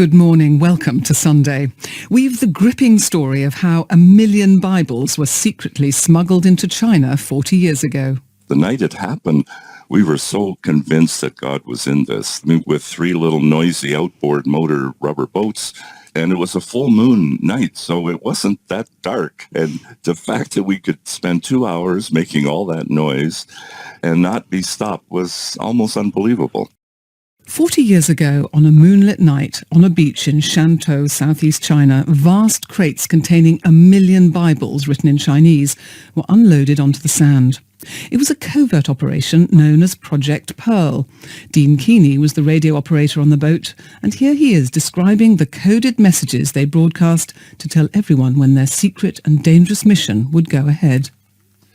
Good morning. Welcome to Sunday. We've the gripping story of how 1 million Bibles were secretly smuggled into China 40 years ago. The night it happened, we were so convinced that God was in this. I mean, with 3 little noisy outboard motor rubber boats, and it was a full moon night, so it wasn't that dark. And the fact that we could spend 2 hours making all that noise and not be stopped was almost unbelievable. 40 years ago, on a moonlit night on a beach in Shantou, southeast China, vast crates containing 1 million Bibles written in Chinese were unloaded onto the sand. It was a covert operation known as Project Pearl. Dean Keeney was the radio operator on the boat, and here he is describing the coded messages they broadcast to tell everyone when their secret and dangerous mission would go ahead.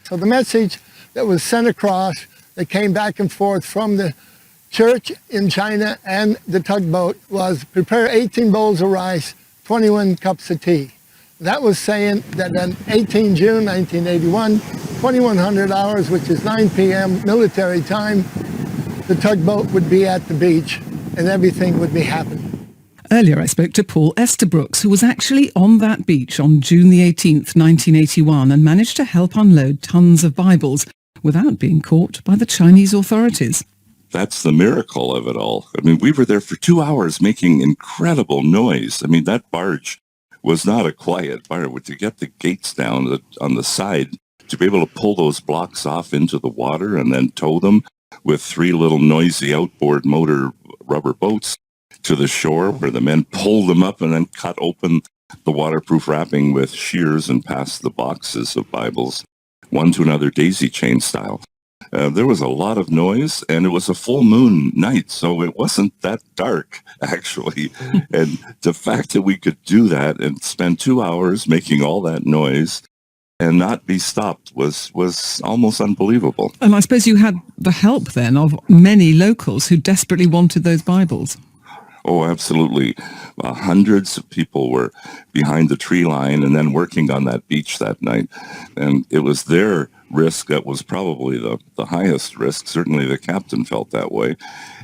So the message that was sent across, that came back and forth from the church in China and the tugboat, was prepare 18 bowls of rice, 21 cups of tea. That was saying that on 18 June 1981, 2100 hours, which is 9 p.m. military time, the tugboat would be at the beach and everything would be happening. Earlier I spoke to Paul Estabrooks, who was actually on that beach on June the 18th, 1981, and managed to help unload tons of Bibles without being caught by the Chinese authorities. That's the miracle of it all. I mean, we were there for 2 hours making incredible noise. I mean, that barge was not a quiet barge. To get the gates down on the side, to be able to pull those blocks off into the water and then tow them with 3 little noisy outboard motor rubber boats to the shore, where the men pulled them up and then cut open the waterproof wrapping with shears and passed the boxes of Bibles, one to another daisy chain style. There was a lot of noise, and it was a full moon night, so it wasn't that dark, actually. And the fact that we could do that and spend 2 hours making all that noise and not be stopped was almost unbelievable. And I suppose you had the help then of many locals who desperately wanted those Bibles. Oh, absolutely. Hundreds of people were behind the tree line and then working on that beach that night. And it was their risk that was probably the highest risk. Certainly the captain felt that way.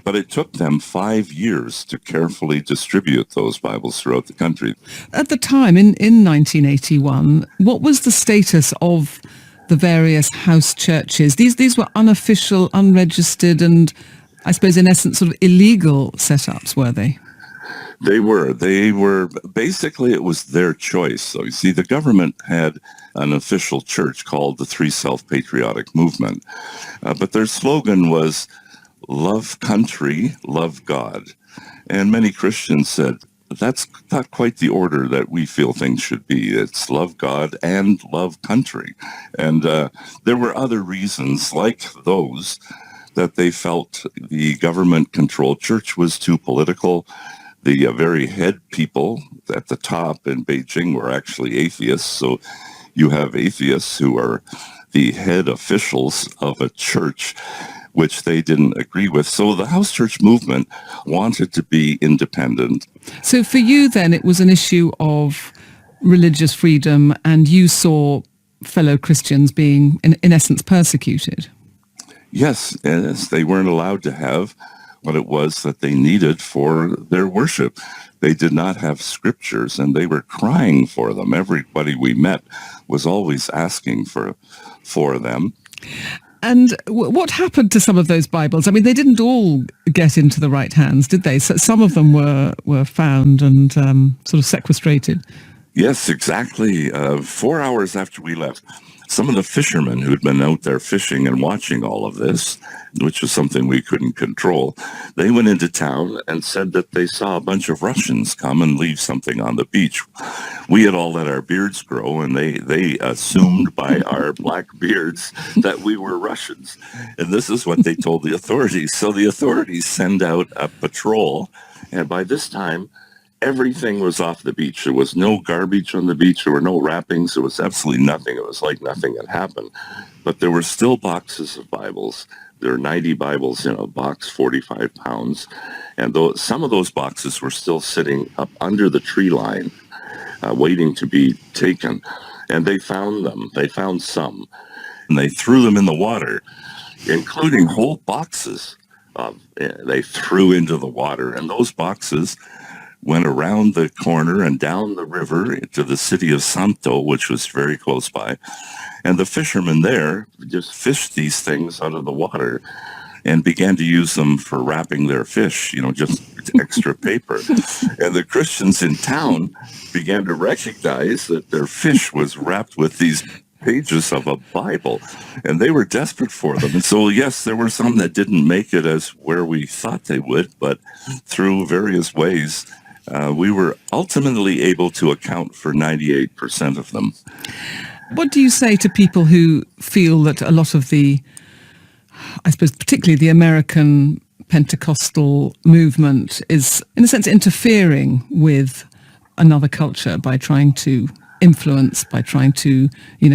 But it took them 5 years to carefully distribute those Bibles throughout the country. At the time, in 1981, what was the status of the various house churches? These were unofficial, unregistered, and I suppose in essence sort of illegal setups, were they? They were, basically it was their choice. So you see, the government had an official church called the Three Self-Patriotic Movement. But their slogan was, love country, love God. And many Christians said, that's not quite the order that we feel things should be. It's love God and love country. And there were other reasons like those, that they felt the government-controlled church was too political. The very head people at the top in Beijing were actually atheists. So you have atheists who are the head officials of a church, which they didn't agree with. So the house church movement wanted to be independent. So for you then, it was an issue of religious freedom, and you saw fellow Christians being, in essence, persecuted. Yes, they weren't allowed to have what it was that they needed for their worship. They did not have scriptures, and they were crying for them. Everybody we met was always asking for them. And what happened to some of those Bibles? I mean, they didn't all get into the right hands, did they? So some of them were found and sort of sequestrated. Yes, exactly. 4 hours after we left, some of the fishermen who'd been out there fishing and watching all of this, which was something we couldn't control, they went into town and said that they saw a bunch of Russians come and leave something on the beach. We had all let our beards grow, and they assumed by our black beards that we were Russians. And this is what they told the authorities. So the authorities send out a patrol, and by this time, everything was off the beach. There was no garbage on the beach. There were no wrappings. There was absolutely nothing. It was like nothing had happened. But there were still boxes of Bibles. There are 90 Bibles in a box, 45 pounds. And some of those boxes were still sitting up under the tree line, waiting to be taken. And they found them. They found some. And they threw them in the water, including whole boxes. They threw into the water. And those boxes went around the corner and down the river to the city of Santo, which was very close by. And the fishermen there just fished these things out of the water and began to use them for wrapping their fish, just extra paper. And the Christians in town began to recognize that their fish was wrapped with these pages of a Bible, and they were desperate for them. And so, yes, there were some that didn't make it as where we thought they would, but through various ways, we were ultimately able to account for 98% of them. What do you say to people who feel that a lot of I suppose particularly the American Pentecostal movement is, in a sense, interfering with another culture by trying to influence, by trying to,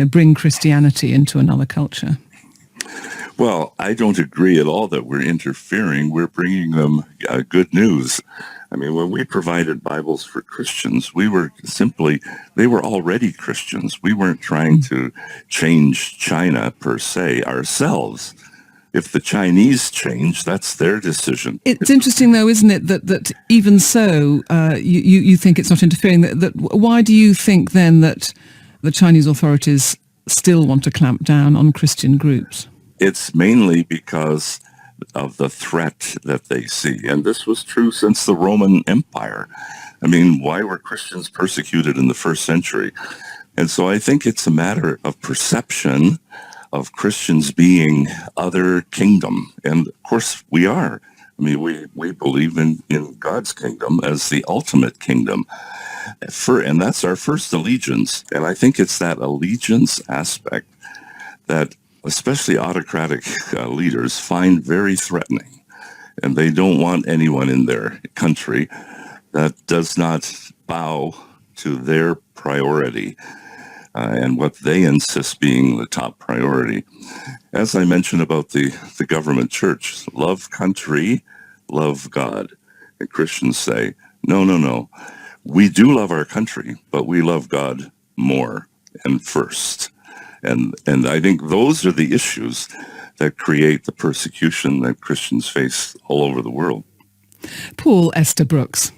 bring Christianity into another culture? Well, I don't agree at all that we're interfering. We're bringing them good news. I mean, when we provided Bibles for Christians, they were already Christians. We weren't trying to change China per se ourselves. If the Chinese change, that's their decision. It's interesting, though, isn't it, that even so, you think it's not interfering. That why do you think then that the Chinese authorities still want to clamp down on Christian groups? It's mainly because of the threat that they see. And this was true since the Roman Empire. I mean, why were Christians persecuted in the first century? And so I think it's a matter of perception of Christians being other kingdom. And of course we are. I mean, we believe in God's kingdom as the ultimate kingdom. And that's our first allegiance. And I think it's that allegiance aspect that especially autocratic leaders find very threatening. And they don't want anyone in their country that does not bow to their priority and what they insist being the top priority. As I mentioned about the government church, love country, love God. And Christians say, no. We do love our country, but we love God more and first. And I think those are the issues that create the persecution that Christians face all over the world. Paul Estabrooks.